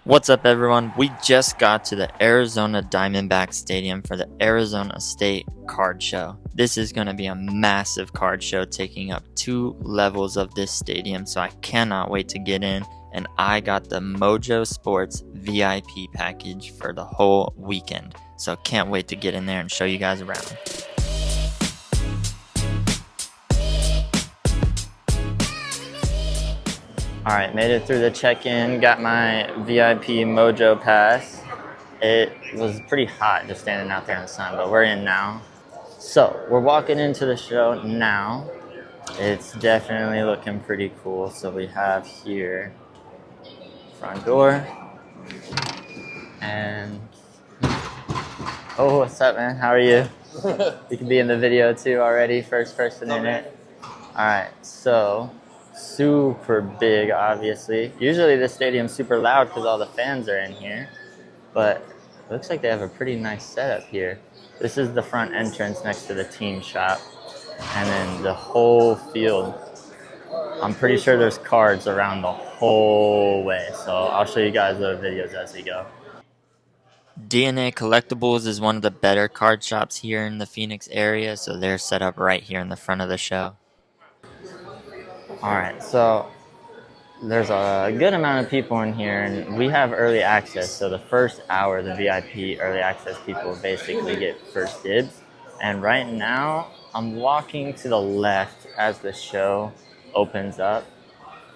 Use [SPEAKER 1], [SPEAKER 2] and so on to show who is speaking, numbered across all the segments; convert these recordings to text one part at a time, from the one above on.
[SPEAKER 1] What's up, everyone? We just got to the Arizona Diamondbacks Stadium for the Arizona State Card Show. This is going to be a massive card show taking up 2 levels of this stadium, so I cannot wait to get in. And I got the Mojo Sports VIP package for the whole weekend, so can't wait to get in there and show you guys around. Alright, made it through the check-in, got my VIP Mojo pass. It was pretty hot just standing out there in the sun, but we're in now. So, we're walking into the show now. It's definitely looking pretty cool. So we have here, front door. And, oh, what's up, man? How are you? You can be in the video too already, first person in it. Alright, so super big, obviously. Usually this stadium's super loud because all the fans are in here, but it looks like they have a pretty nice setup here. This is the front entrance next to the team shop, and then the whole field. I'm pretty sure there's cards around the whole way, so I'll show you guys the videos as we go. DNA Collectibles is one of the better card shops here in the Phoenix area, so they're set up right here in the front of the show. Alright, so there's a good amount of people in here, and we have early access. So the first hour, the VIP early access people basically get first dibs. And right now, I'm walking to the left as the show opens up,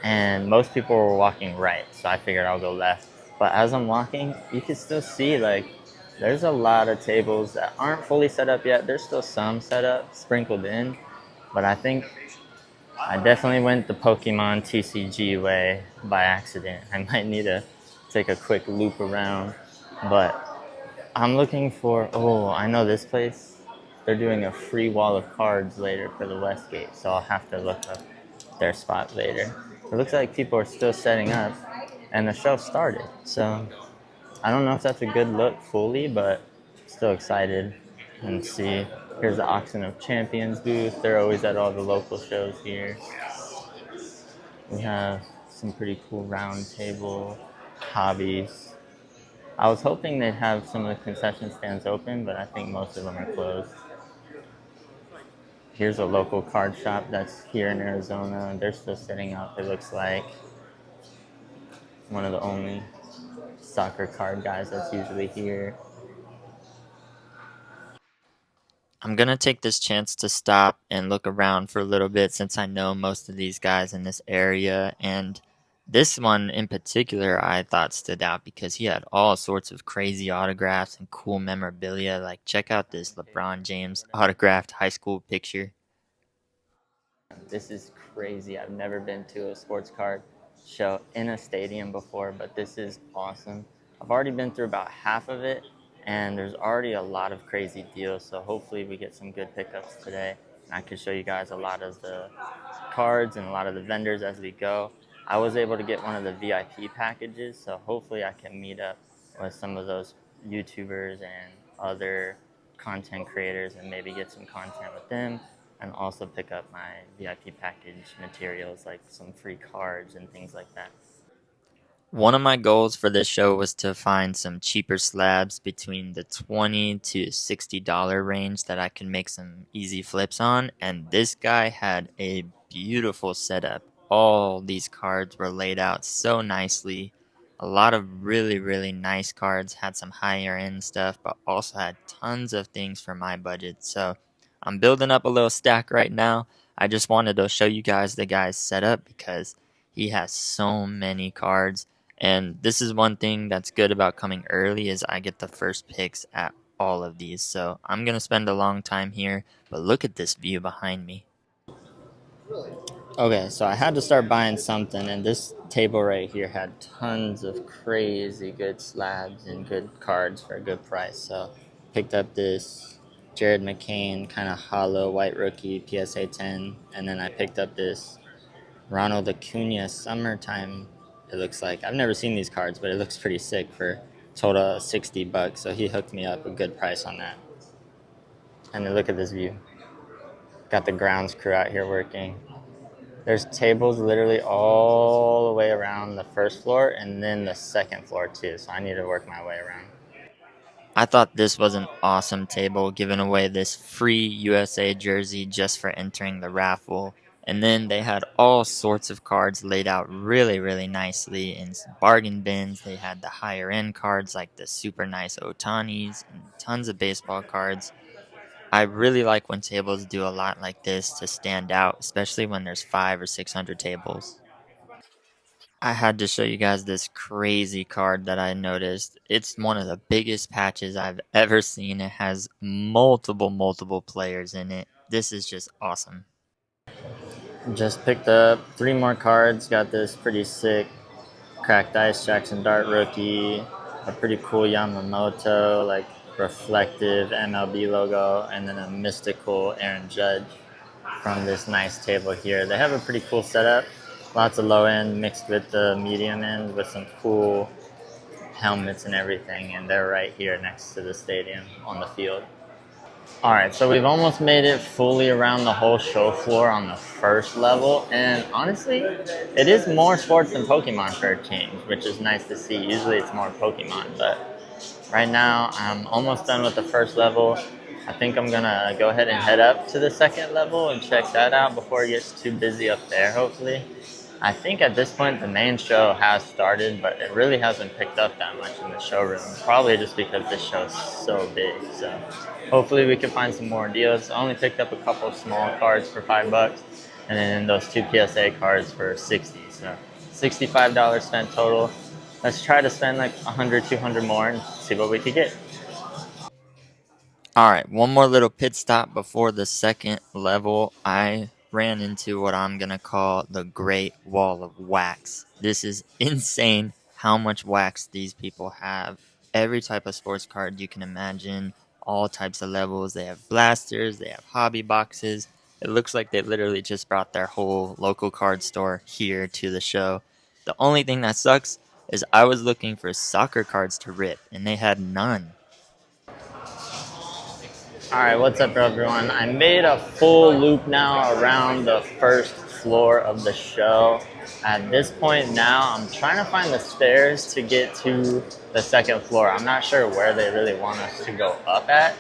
[SPEAKER 1] and most people were walking right, so I figured I'll go left. But as I'm walking, you can still see, like, there's a lot of tables that aren't fully set up yet. There's still some set up, sprinkled in, but I think I definitely went the Pokemon TCG way by accident. I might need to take a quick loop around, but I'm looking for, oh, I know this place. They're doing a free wall of cards later for the Westgate, so I'll have to look up their spot later. It looks like people are still setting up, and the show started, so I don't know if that's a good look fully, but still excited and see. Here's the Auction of Champions booth. They're always at all the local shows here. We have some pretty cool round table hobbies. I was hoping they'd have some of the concession stands open, but I think most of them are closed. Here's a local card shop that's here in Arizona. They're still setting up, it looks like. One of the only soccer card guys that's usually here. I'm going to take this chance to stop and look around for a little bit since I know most of these guys in this area. And this one in particular I thought stood out because he had all sorts of crazy autographs and cool memorabilia. Like, check out this LeBron James autographed high school picture. This is crazy. I've never been to a sports card show in a stadium before, but this is awesome. I've already been through about half of it, and there's already a lot of crazy deals, so hopefully we get some good pickups today. And I can show you guys a lot of the cards and a lot of the vendors as we go. I was able to get one of the VIP packages, so hopefully I can meet up with some of those YouTubers and other content creators and maybe get some content with them, and also pick up my VIP package materials like some free cards and things like that. One of my goals for this show was to find some cheaper slabs between the $20 to $60 range that I can make some easy flips on, and this guy had a beautiful setup. All these cards were laid out so nicely. A lot of really nice cards, had some higher end stuff, but also had tons of things for my budget. So I'm building up a little stack right now. I just wanted to show you guys the guy's setup because he has so many cards. And this is one thing that's good about coming early is I get the first picks at all of these. So I'm going to spend a long time here, but look at this view behind me. Okay, so I had to start buying something, and this table right here had tons of crazy good slabs and good cards for a good price. So picked up this Jared McCain kind of hollow white rookie PSA 10, and then I picked up this Ronald Acuna summertime. It looks like, I've never seen these cards, but it looks pretty sick for total $60. So he hooked me up a good price on that. And then look at this view. Got the grounds crew out here working. There's tables literally all the way around the first floor and then the second floor too, so I need to work my way around. I thought this was an awesome table, giving away this free USA jersey just for entering the raffle. And then they had all sorts of cards laid out really, really nicely in bargain bins. They had the higher end cards like the super nice Ohtanis and tons of baseball cards. I really like when tables do a lot like this to stand out, especially when there's 500 or 600 tables. I had to show you guys this crazy card that I noticed. It's one of the biggest patches I've ever seen. It has multiple players in it. This is just awesome. Just picked up 3 more cards. Got this pretty sick cracked ice Jackson Dart rookie, a pretty cool Yamamoto, like reflective MLB logo, and then a mystical Aaron Judge from this nice table here. They have a pretty cool setup. Lots of low end mixed with the medium end with some cool helmets and everything, and they're right here next to the stadium on the field. Alright, so we've almost made it fully around the whole show floor on the first level, and honestly, it is more sports than Pokemon for a change, which is nice to see. Usually it's more Pokemon, but right now I'm almost done with the first level. I think I'm gonna go ahead and head up to the second level and check that out before it gets too busy up there, hopefully. I think at this point the main show has started, but it really hasn't picked up that much in the showroom. Probably just because this show is so big. So hopefully we can find some more deals. I only picked up a couple of small cards for $5, and then those 2 PSA cards for $60. So $65 spent total. Let's try to spend like 100, 200 more and see what we could get. Alright, one more little pit stop before the second level. I ran into what I'm going to call the Great Wall of Wax. This is insane how much wax these people have. Every type of sports card you can imagine, all types of levels. They have blasters, they have hobby boxes. It looks like they literally just brought their whole local card store here to the show. The only thing that sucks is I was looking for soccer cards to rip, and they had none. Alright, what's up everyone? I made a full loop now around the first floor of the show. At this point now, I'm trying to find the stairs to get to the second floor. I'm not sure where they really want us to go up at,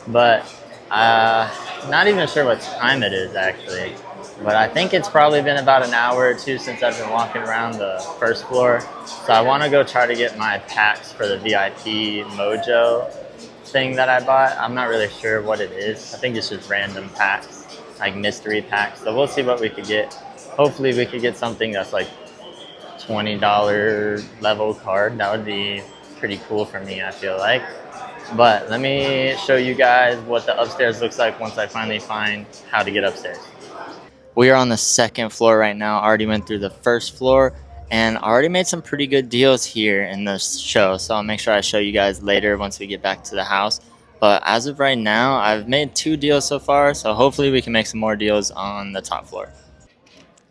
[SPEAKER 1] but not even sure what time it is actually. But I think it's probably been about an hour or two since I've been walking around the first floor. So I want to go try to get my packs for the VIP Mojo thing that I bought. I'm not really sure what it is. I think it's just random packs, like mystery packs. So we'll see what we could get. Hopefully we could get something that's like $20 level card. That would be pretty cool for me, I feel like. But let me show you guys what the upstairs looks like once I finally find how to get upstairs. We are on the second floor right now. I already went through the first floor, and I already made some pretty good deals here in this show, so I'll make sure I show you guys later once we get back to the house. But as of right now, I've made 2 deals so far, so hopefully we can make some more deals on the top floor.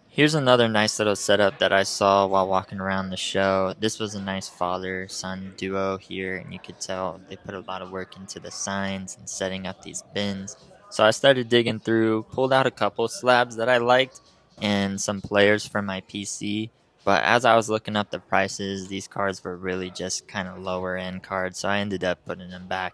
[SPEAKER 1] Here's another nice little setup that I saw while walking around the show. This was a nice father-son duo here, and you could tell they put a lot of work into the signs and setting up these bins. So I started digging through, pulled out a couple slabs that I liked, and some players for my PC. But as I was looking up the prices, these cards were really just kind of lower end cards, so I ended up putting them back.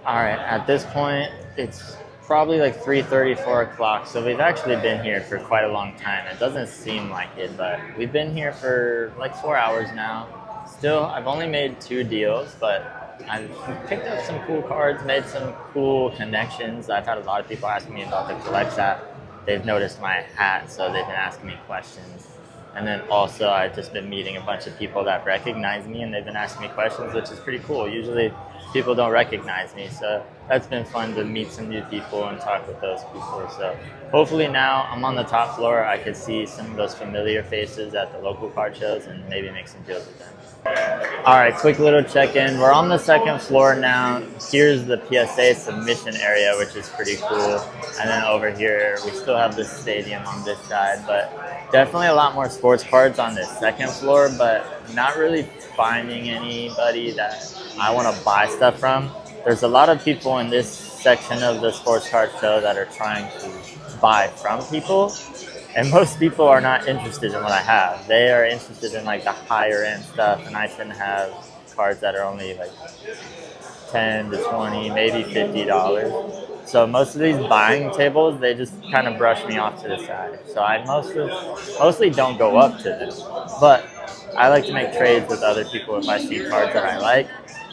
[SPEAKER 1] Alright, at this point, it's probably like 3:30, 4 o'clock, so we've actually been here for quite a long time. It doesn't seem like it, but we've been here for like 4 hours now. Still, I've only made 2 deals, but I've picked up some cool cards, made some cool connections. I've had a lot of people asking me about the CollxApp. They've noticed my hat, so they've been asking me questions. And then also I've just been meeting a bunch of people that recognize me, and they've been asking me questions, which is pretty cool. Usually people don't recognize me, so that's been fun to meet some new people and talk with those people. So hopefully now I'm on the top floor, I could see some of those familiar faces at the local card shows and maybe make some deals with them. Alright, quick little check-in. We're on the second floor now. Here's the PSA submission area, which is pretty cool. And then over here, we still have the stadium on this side, but definitely a lot more sports cards on this second floor, but not really finding anybody that I want to buy stuff from. There's a lot of people in this section of the sports card show that are trying to buy from people, And most people are not interested in what I have. They are interested in like the higher end stuff, and I tend to have cards that are only like 10 to 20, maybe $50. So most of these buying tables, they just kind of brush me off to the side. So I mostly don't go up to them. But I like to make trades with other people if I see cards that I like.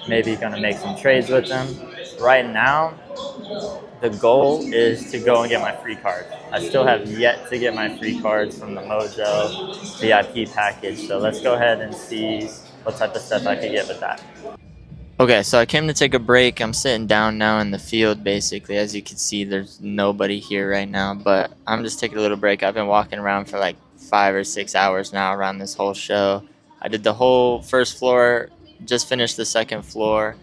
[SPEAKER 1] Maybe gonna make some trades with them. Right now, the goal is to go and get my free cards. I still have yet to get my free cards from the Mojo VIP package. So let's go ahead and see what type of stuff I could get with that. Okay, so I came to take a break. I'm sitting down now in the field, basically. As you can see, there's nobody here right now, but I'm just taking a little break. I've been walking around for like 5 or 6 hours now around this whole show. I did the whole first floor, just finished the second floor.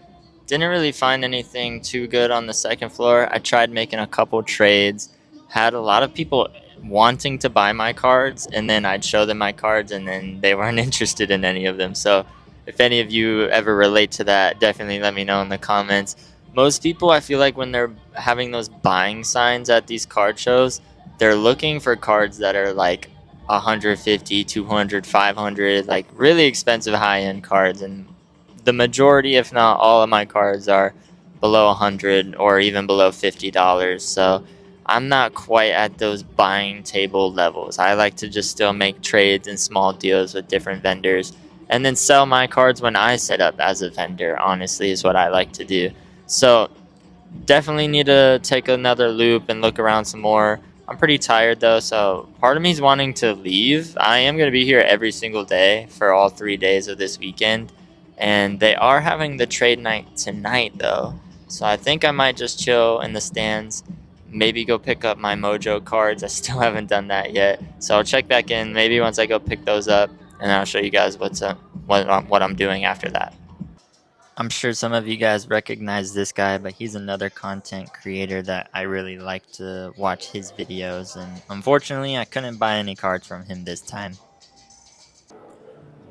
[SPEAKER 1] Didn't really find anything too good on the second floor. I tried making a couple trades, had a lot of people wanting to buy my cards, and then I'd show them my cards, and then they weren't interested in any of them. So if any of you ever relate to that, definitely let me know in the comments. Most people, I feel like when they're having those buying signs at these card shows, they're looking for cards that are like 150, 200, 500, like really expensive high end cards. And the majority, if not all of my cards, are below 100 or even below $50. So I'm not quite at those buying table levels. I like to just still make trades and small deals with different vendors and then sell my cards when I set up as a vendor, honestly, is what I like to do. So definitely need to take another loop and look around some more. I'm pretty tired though, so part of me is wanting to leave. I am going to be here every single day for all 3 days of this weekend, and they are having the trade night tonight though. So I think I might just chill in the stands, maybe go pick up my Mojo cards. I still haven't done that yet, so I'll check back in maybe once I go pick those up, and I'll show you guys what I'm doing after that. I'm sure some of you guys recognize this guy, but he's another content creator that I really like to watch his videos, and unfortunately, I couldn't buy any cards from him this time.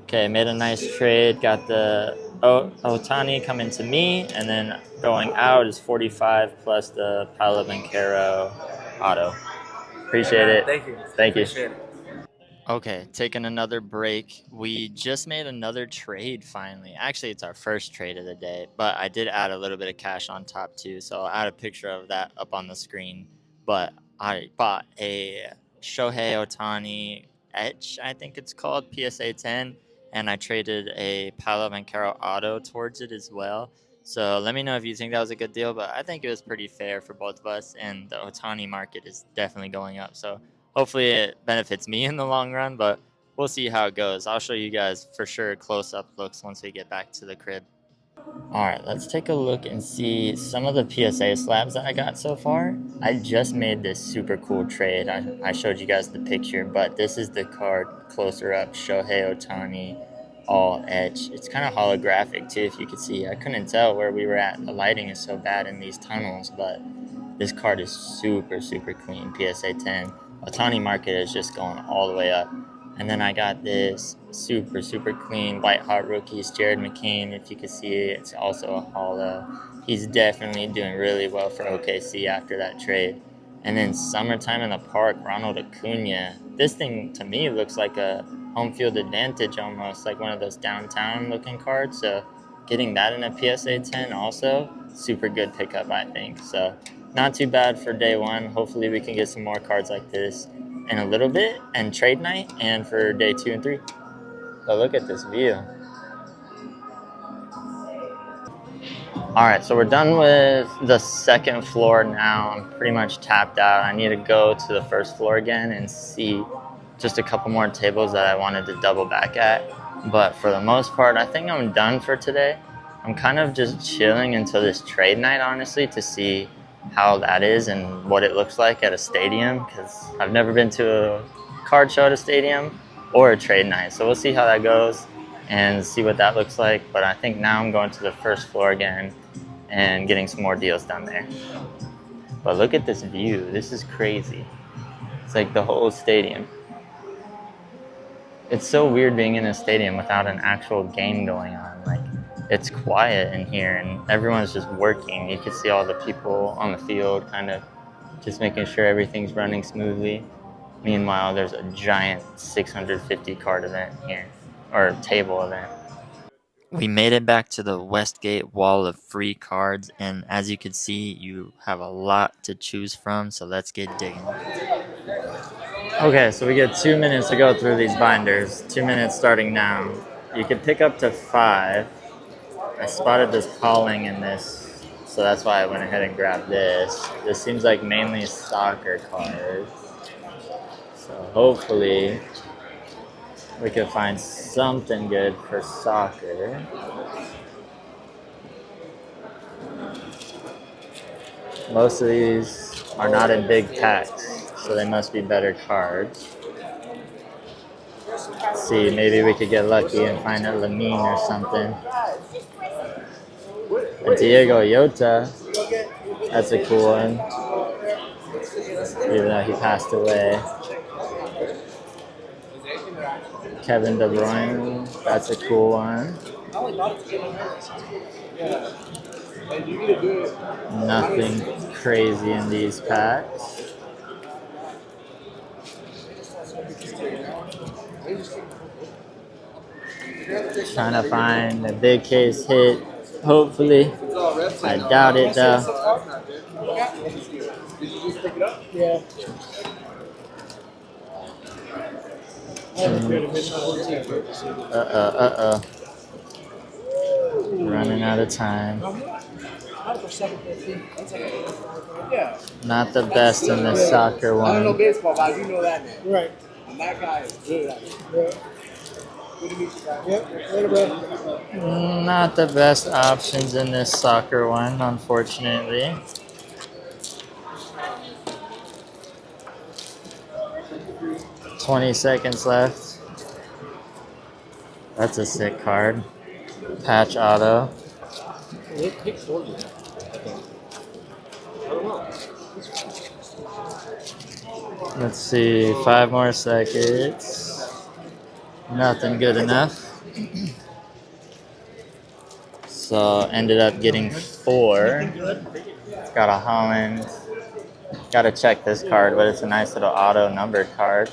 [SPEAKER 1] Okay, made a nice trade. Got the Ohtani coming to me, and then going out is 45 plus the Paolo Banchero auto. Appreciate it.
[SPEAKER 2] Thank you.
[SPEAKER 1] Thank you.
[SPEAKER 2] Appreciate it.
[SPEAKER 1] Okay, taking another break. We just made another trade finally. Actually, it's our first trade of the day, but I did add a little bit of cash on top too. So I'll add a picture of that up on the screen. But I bought a Shohei Ohtani Etch, I think it's called, PSA 10, and I traded a Paolo Banchero auto towards it as well. So let me know if you think that was a good deal, but I think it was pretty fair for both of us, and the Ohtani market is definitely going up. So hopefully it benefits me in the long run, but we'll see how it goes. I'll show you guys for sure close-up looks once we get back to the crib. All right, let's take a look and see some of the PSA slabs that I got so far. I just made this super cool trade. I showed you guys the picture, but this is the card closer up, Shohei Ohtani, all etch. It's kind of holographic too, if you could see. I couldn't tell where we were at. The lighting is so bad in these tunnels, but this card is super, super clean, PSA 10. Ohtani market is just going all the way up. And then I got this super, super clean White Hot Rookies, Jared McCain. If you can see it, it's also a holo. He's definitely doing really well for OKC after that trade. And then Summertime in the Park, Ronald Acuna. This thing, to me, looks like a home field advantage almost, like one of those downtown looking cards. So getting that in a PSA 10 also, super good pickup, I think. So not too bad for day one. Hopefully we can get some more cards like this in a little bit and trade night and for day 2 and 3. But look at this view. All right, so we're done with the second floor now. I'm pretty much tapped out. I need to go to the first floor again and see just a couple more tables that I wanted to double back at. But for the most part, I think I'm done for today. I'm kind of just chilling until this trade night, honestly, to see how that is and what it looks like at a stadium, because I've never been to a card show at a stadium or a trade night. So we'll see how that goes and see what that looks like. But I think now I'm going to the first floor again and getting some more deals done there. But look at this view. This is crazy. It's like the whole stadium. It's so weird being in a stadium without an actual game going on. Like, it's quiet in here and everyone's just working. You can see all the people on the field kind of just making sure everything's running smoothly. Meanwhile, there's a giant 650 card event here, or table event. We made it back to the Westgate wall of free cards, and as you can see, you have a lot to choose from, so let's get digging. Okay, so we get 2 minutes to go through these binders. 2 minutes starting now. You can pick up to 5. I spotted this calling in this, so that's why I went ahead and grabbed this. This seems like mainly soccer cards. So hopefully we can find something good for soccer. Most of these are not in big packs, so they must be better cards. Let's see, maybe we could get lucky and find a Lamine or something. A Diego Yota, that's a cool one, even though he passed away. Kevin De Bruyne, that's a cool one. Nothing crazy in these packs. Trying to find a big case hit, hopefully. I doubt it though.
[SPEAKER 2] Yeah.
[SPEAKER 1] Running out of time. Not the best in the soccer one.
[SPEAKER 2] I don't know baseball, but you know that man. Right. And that guy is good at it. Good to meet you guys. Yep. Later, bro.
[SPEAKER 1] Not the best options in this soccer one, unfortunately. "20 seconds left. That's a sick card. Patch auto. Let's see, 5 more seconds. Nothing good enough. So ended up getting 4. Got a Holland. Gotta check this card, but it's a nice little auto numbered card.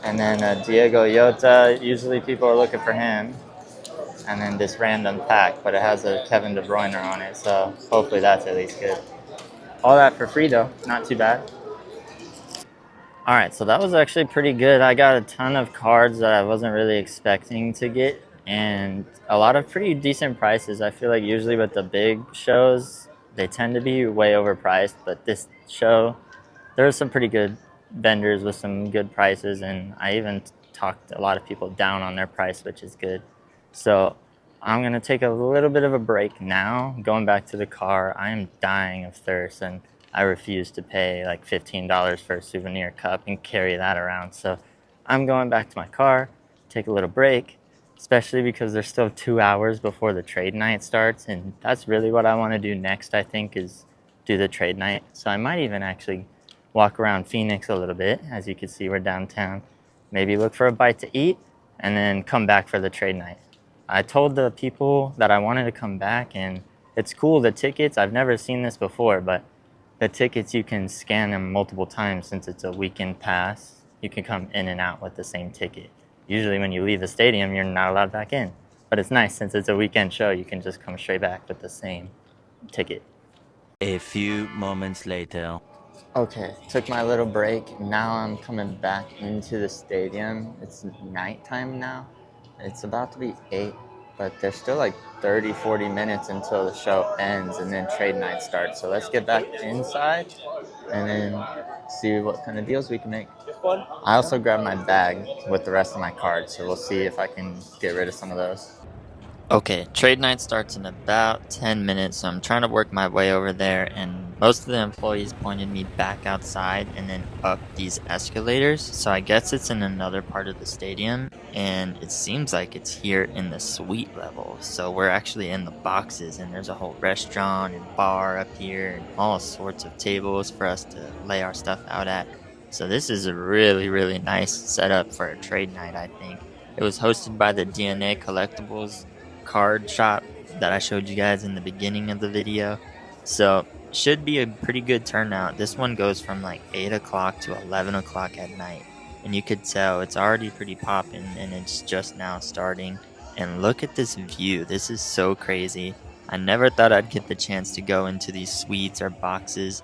[SPEAKER 1] And then Diego Yota, usually people are looking for him. And then this random pack, but it has a Kevin De Bruyne on it, so hopefully that's at least good. All that for free though, not too bad. Alright, so that was actually pretty good. I got a ton of cards that I wasn't really expecting to get, and a lot of pretty decent prices. I feel like usually with the big shows, they tend to be way overpriced, but this show, there were some pretty good vendors with some good prices, and I even talked a lot of people down on their price, which is good. So I'm going to take a little bit of a break now. Going back to the car, I am dying of thirst, and I refuse to pay like $15 for a souvenir cup and carry that around. So I'm going back to my car, take a little break, especially because there's still 2 hours before the trade night starts. And that's really what I want to do next, I think, is do the trade night. So I might even actually walk around Phoenix a little bit. As you can see, we're downtown. Maybe look for a bite to eat and then come back for the trade night. I told the people that I wanted to come back, and it's cool, the tickets, I've never seen this before, but the tickets, you can scan them multiple times since it's a weekend pass. You can come in and out with the same ticket. Usually when you leave the stadium, you're not allowed back in. But it's nice, since it's a weekend show, you can just come straight back with the same ticket.
[SPEAKER 3] A few moments later.
[SPEAKER 1] Okay, took my little break. Now I'm coming back into the stadium. It's nighttime now. It's about to be 8, but there's still like 30, 40 minutes until the show ends and then trade night starts. So let's get back inside and then see what kind of deals we can make. I also grabbed my bag with the rest of my cards, so we'll see if I can get rid of some of those. Okay, trade night starts in about 10 minutes, so I'm trying to work my way over there, and most of the employees pointed me back outside and then up these escalators, so I guess it's in another part of the stadium, and it seems like it's here in the suite level. So we're actually in the boxes, and there's a whole restaurant and bar up here and all sorts of tables for us to lay our stuff out at. So this is a really, really nice setup for a trade night, I think. It was hosted by the DNA Collectibles card shop that I showed you guys in the beginning of the video. So should be a pretty good turnout. This one goes from like 8 o'clock to 11 o'clock at night. And you could tell it's already pretty popping and it's just now starting. And look at this view. This is so crazy. I never thought I'd get the chance to go into these suites or boxes.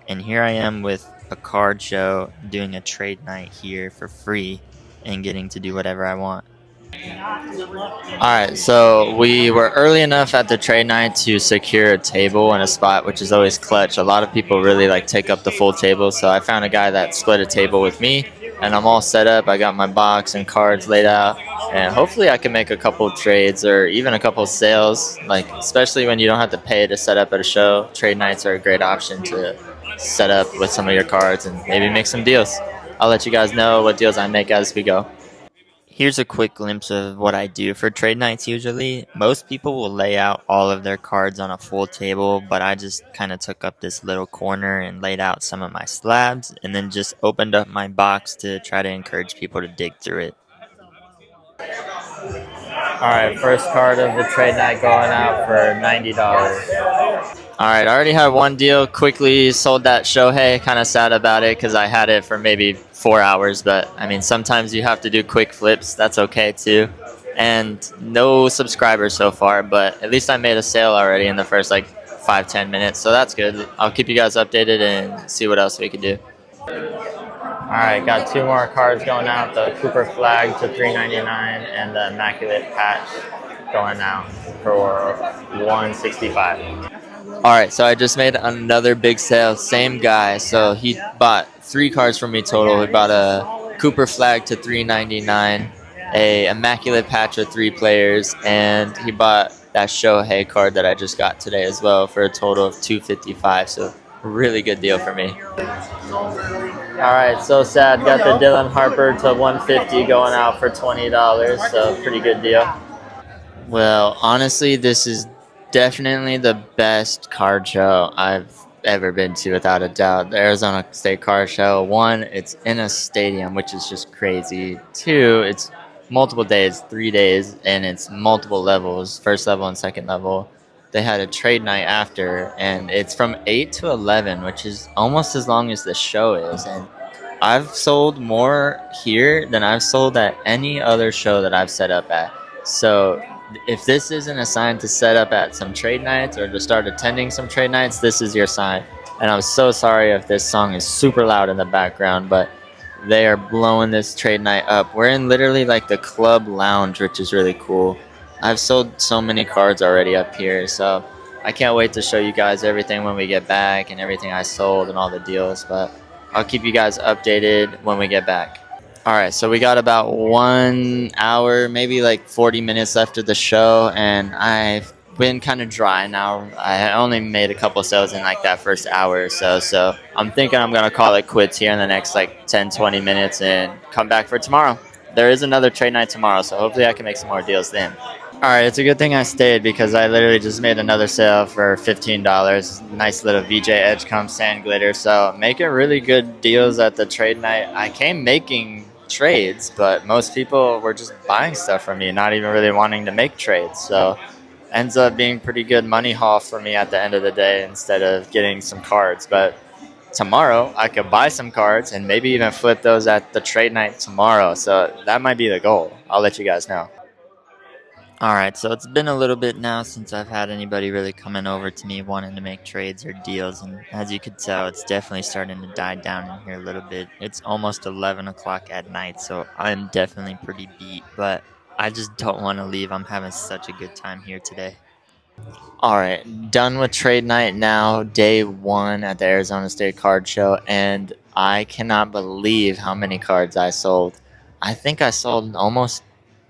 [SPEAKER 1] And here I am with a card show doing a trade night here for free and getting to do whatever I want. Alright, so we were early enough at the trade night to secure a table and a spot, which is always clutch. A lot of people really like take up the full table, so I found a guy that split a table with me, and I'm all set up. I got my box and cards laid out, and hopefully I can make a couple of trades or even a couple of sales, like especially when you don't have to pay to set up at a show. Trade nights are a great option to set up with some of your cards and maybe make some deals. I'll let you guys know what deals I make as we go. Here's a quick glimpse of what I do for trade nights usually. Most people will lay out all of their cards on a full table, but I just kind of took up this little corner and laid out some of my slabs and then just opened up my box to try to encourage people to dig through it. Alright, first card of the trade night going out for $90. Alright, I already had one deal. Quickly sold that Shohei. Kind of sad about it because I had it for maybe 4 hours. But, I mean, sometimes you have to do quick flips. That's okay, too. And no subscribers so far. But at least I made a sale already in the first, 5-10 minutes. So that's good. I'll keep you guys updated and see what else we can do. Alright, got two more cards going out. The Cooper Flag to $3.99 and the Immaculate Patch going out for $165. Alright, so I just made another big sale. Same guy. So he bought 3 cards from me total. He bought a Cooper Flag to $3.99, a Immaculate Patch with 3 players, and he bought that Shohei card that I just got today as well for a total of $255. So really good deal for me. Alright, so sad. Got the Dylan Harper to $150 going out for $20. So pretty good deal. Well, honestly, this is definitely the best card show I've ever been to, without a doubt. The Arizona State Card Show. 1, it's in a stadium, which is just crazy. 2, it's multiple days, 3 days, and it's multiple levels, first level and second level. They had a trade night after, and it's from 8 to 11, which is almost as long as the show is. And I've sold more here than I've sold at any other show that I've set up at. So if this isn't a sign to set up at some trade nights or to start attending some trade nights, this is your sign. And I'm so sorry if this song is super loud in the background, but they are blowing this trade night up. We're in literally like the club lounge, which is really cool. I've sold so many cards already up here, so I can't wait to show you guys everything when we get back and everything I sold and all the deals, but I'll keep you guys updated when we get back. Alright, so we got about 1 hour, maybe 40 minutes left of the show, and I've been kind of dry now. I only made a couple sales in that first hour or so, so I'm thinking I'm going to call it quits here in the next 10-20 minutes and come back for tomorrow. There is another trade night tomorrow, so hopefully I can make some more deals then. Alright, it's a good thing I stayed because I literally just made another sale for $15. Nice little VJ Edgecomb Sand Glitter, so making really good deals at the trade night. I came making trades, but most people were just buying stuff from me, not even really wanting to make trades. So ends up being pretty good money haul for me at the end of the day instead of getting some cards. But tomorrow I could buy some cards and maybe even flip those at the trade night tomorrow. So that might be the goal. I'll let you guys know. Alright, so it's been a little bit now since I've had anybody really coming over to me wanting to make trades or deals, and as you could tell, it's definitely starting to die down in here a little bit. It's almost 11 o'clock at night, so I'm definitely pretty beat, but I just don't want to leave. I'm having such a good time here today. Alright, done with trade night now, day 1 at the Arizona State Card Show, and I cannot believe how many cards I sold. I think I sold almost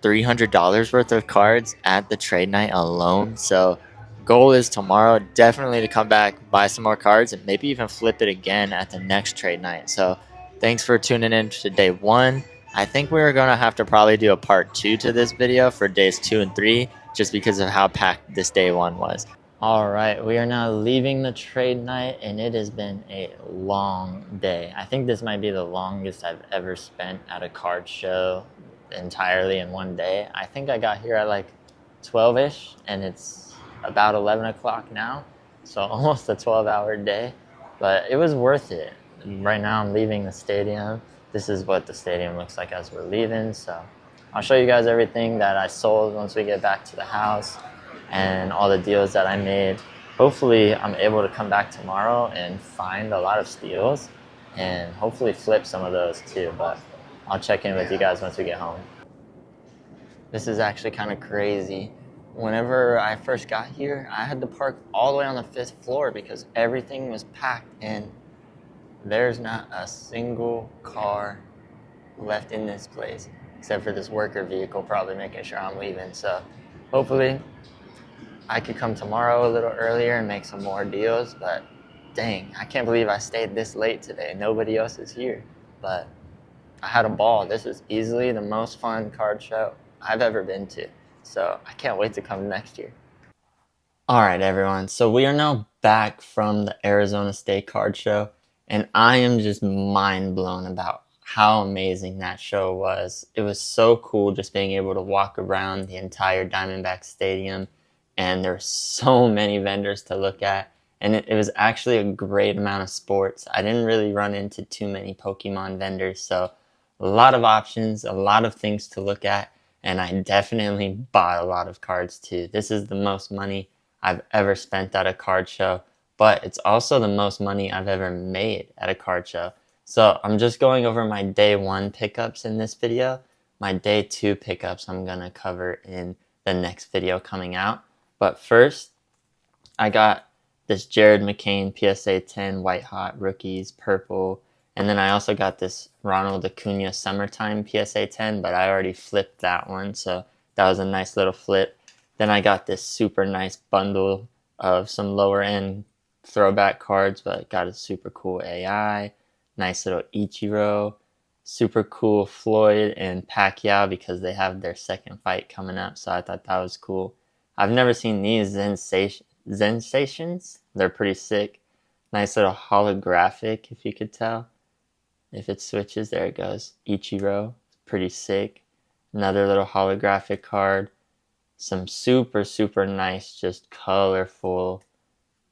[SPEAKER 1] $300 worth of cards at the trade night alone. So goal is tomorrow definitely to come back, buy some more cards, and maybe even flip it again at the next trade night. So thanks for tuning in to day 1. I think we're going to have to probably do a part 2 to this video for days 2 and 3 just because of how packed this day 1 was. Alright, we are now leaving the trade night, and it has been a long day. I think this might be the longest I've ever spent at a card show entirely in one day. I think I got here at 12-ish, and it's about 11 o'clock now. so almost a 12-hour day, but it was worth it. Right now I'm leaving the stadium. This is what the stadium looks like as we're leaving, so I'll show you guys everything that I sold once we get back to the house and all the deals that I made. Hopefully I'm able to come back tomorrow and find a lot of steals and hopefully flip some of those too, but I'll check in with you guys once we get home. This is actually kind of crazy. Whenever I first got here, I had to park all the way on the 5th floor because everything was packed and there's not a single car left in this place except for this worker vehicle probably making sure I'm leaving. So hopefully I could come tomorrow a little earlier and make some more deals, but dang, I can't believe I stayed this late today. Nobody else is here, but I had a ball. This is easily the most fun card show I've ever been to, so I can't wait to come next year. All right, everyone, so we are now back from the Arizona State Card Show, and I am just mind blown about how amazing that show was. It was so cool just being able to walk around the entire Diamondback Stadium, and there's so many vendors to look at, and it was actually a great amount of sports. I didn't really run into too many Pokemon vendors, so a lot of options, a lot of things to look at, and I definitely bought a lot of cards too. This is the most money I've ever spent at a card show, but it's also the most money I've ever made at a card show. So I'm just going over my day 1 pickups in this video. My day 2 pickups I'm going to cover in the next video coming out. But first, I got this Jared McCain PSA 10 White Hot Rookies Purple. And then I also got this Ronald Acuna Summertime PSA 10, but I already flipped that one, so that was a nice little flip. Then I got this super nice bundle of some lower end throwback cards, but got a super cool AI, nice little Ichiro, super cool Floyd and Pacquiao because they have their second fight coming up, so I thought that was cool. I've never seen these Sensations. They're pretty sick. Nice little holographic, if you could tell. If it switches, there it goes. Ichiro, pretty sick. Another little holographic card. Some super, super nice, just colorful,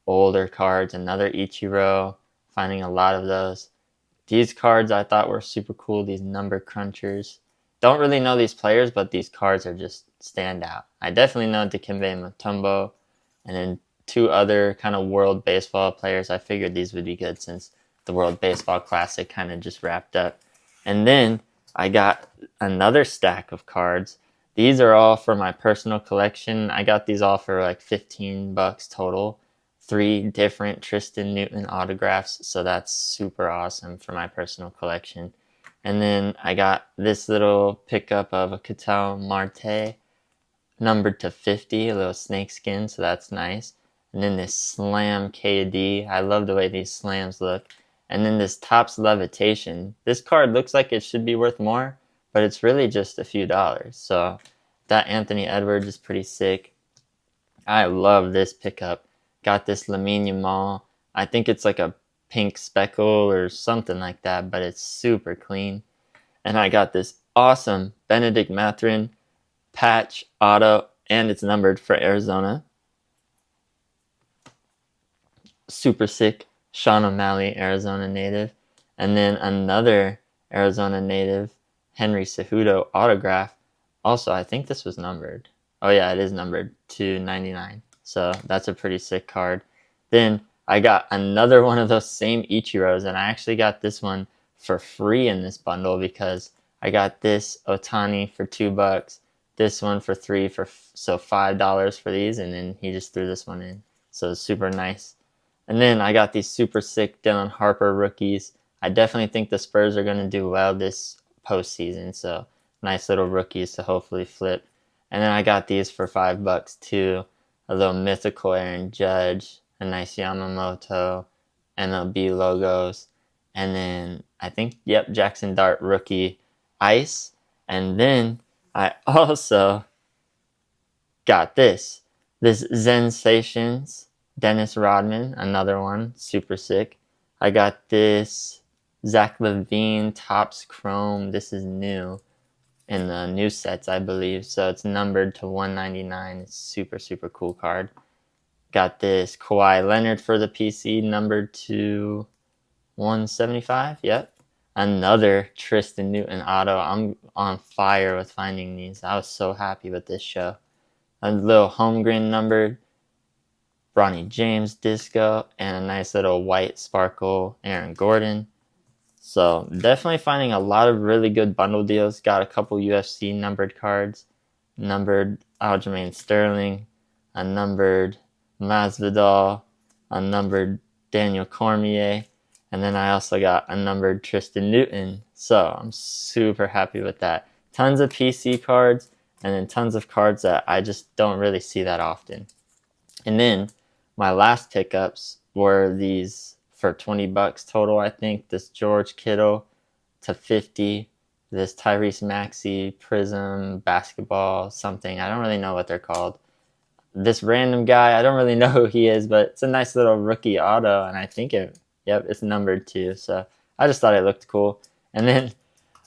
[SPEAKER 1] older cards. Another Ichiro, finding a lot of those. These cards I thought were super cool, these number crunchers. Don't really know these players, but these cards are just stand out. I definitely know Dikembe Mutombo, and then 2 other kind of World Baseball players. I figured these would be good since the World Baseball Classic kind of just wrapped up. And then I got another stack of cards. These are all for my personal collection. I got these all for like $15 total. 3 different Tristan Newton autographs, so that's super awesome for my personal collection. And then I got this little pickup of a Ketel Marte, numbered to 50, a little snake skin, so that's nice. And then this Slam KD. I love the way these slams look. And then this Topps Levitation. This card looks like it should be worth more, but it's really just a few dollars. So that Anthony Edwards is pretty sick. I love this pickup. Got this Lamine Yamal. I think it's like a pink speckle or something like that, but it's super clean. And I got this awesome Benedict Mathurin patch auto, and it's numbered for Arizona. Super sick Sean O'Malley, Arizona native. And then another Arizona native, Henry Cejudo autograph. Also, I think this was numbered. Oh yeah, it is numbered to 99. So that's a pretty sick card. Then I got another one of those same Ichiros, and I actually got this one for free in this bundle because I got this Ohtani for $2, this one for $3, so $5 for these, and then he just threw this one in. So it's super nice. And then I got these super sick Dylan Harper rookies. I definitely think the Spurs are going to do well this postseason, so nice little rookies to hopefully flip. And then I got these for $5 too. A little mythical Aaron Judge, a nice Yamamoto, MLB logos, and then I think, yep, Jackson Dart rookie ice. And then I also got this Sensations Dennis Rodman, another one, super sick. I got this Zach Levine Topps Chrome. This is new in the new sets, I believe. So it's numbered to 199. It's super, super cool card. Got this Kawhi Leonard for the PC, numbered to 175. Yep. Another Tristan Newton auto. I'm on fire with finding these. I was so happy with this show. A little Holmgren numbered Bronny James disco, and a nice little white sparkle Aaron Gordon. So definitely finding a lot of really good bundle deals. Got a couple UFC numbered cards, numbered Aljamain Sterling, a numbered Masvidal, a numbered Daniel Cormier, and then I also got a numbered Tristan Newton. So I'm super happy with that. Tons of PC cards, and then tons of cards that I just don't really see that often. And then my last pickups were these for $20 total, I think. This George Kittle to 50, this Tyrese Maxey Prism basketball something. I don't really know what they're called. This random guy, I don't really know who he is, but it's a nice little rookie auto, and I think it's numbered too. So I just thought it looked cool. And then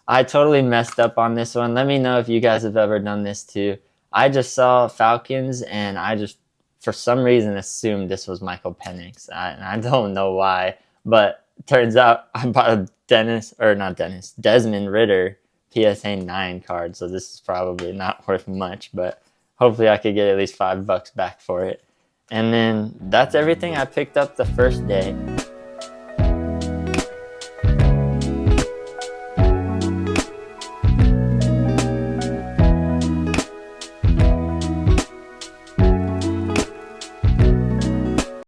[SPEAKER 1] I totally messed up on this one. Let me know if you guys have ever done this too. I just saw Falcons, and I just, for some reason, assumed this was Michael Penix. I don't know why, but turns out I bought a Desmond Ridder PSA 9 card, so this is probably not worth much, but hopefully I could get at least $5 back for it. And then that's everything I picked up the first day.